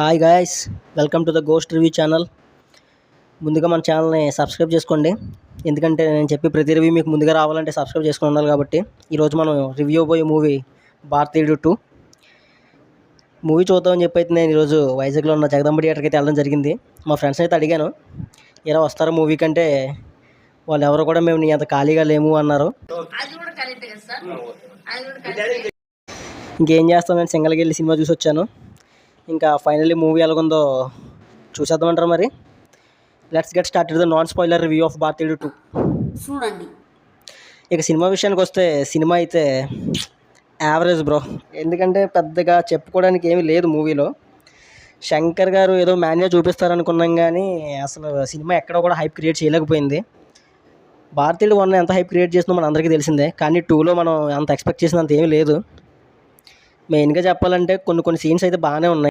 Hi guys, welcome to the ghost review channel. ముందుగా మన ఛానల్ని సబ్స్క్రైబ్ చేసుకోండి. ఎందుకంటే నేను చెప్పి ప్రతి రివ్యూ మీకు ముందుగా రావాలంటే సబ్స్క్రైబ్ చేసుకుని ఉండాలి. కాబట్టి ఈరోజు మనం రివ్యూ పోయే మూవీ భారతీయుడు 2 మూవీ చూద్దామని చెప్పి అయితే నేను ఈరోజు వైజాగ్లో ఉన్న జగదంబ థియేటర్కి అయితే వెళ్ళడం జరిగింది. మా ఫ్రెండ్స్ అయితే అడిగాను, ఇలా వస్తారా మూవీ కంటే, వాళ్ళు ఎవరు కూడా మేము నీ అంత ఖాళీగా లేము అన్నారు. ఇంకేం చేస్తాం, నేను సింగల్కి వెళ్ళి సినిమా చూసి వచ్చాను. ఇంకా ఫైనల్లీ మూవీ ఎలాగుందో చూసేద్దామంటారు. మరి let's get started the non spoiler review of భారతీయుడు 2 చూడండి. ఇక సినిమా విషయానికి వస్తే సినిమా అయితే యావరేజ్ బ్రో. ఎందుకంటే పెద్దగా చెప్పుకోవడానికి ఏమీ లేదు మూవీలో. శంకర్ గారు ఏదో మాన్యా చూపిస్తారనుకున్నాం, కానీ అసలు సినిమా ఎక్కడ కూడా హైప్ క్రియేట్ చేయలేకపోయింది. భారతీయుడు 1 ఎంత హైప్ క్రియేట్ చేసిందో మన అందరికీ తెలిసిందే, కానీ 2లో మనం అంత ఎక్స్పెక్ట్ చేసినంత ఏమీ లేదు. మెయిన్గా చెప్పాలంటే కొన్ని సీన్స్ అయితే బాగానే ఉన్నాయి.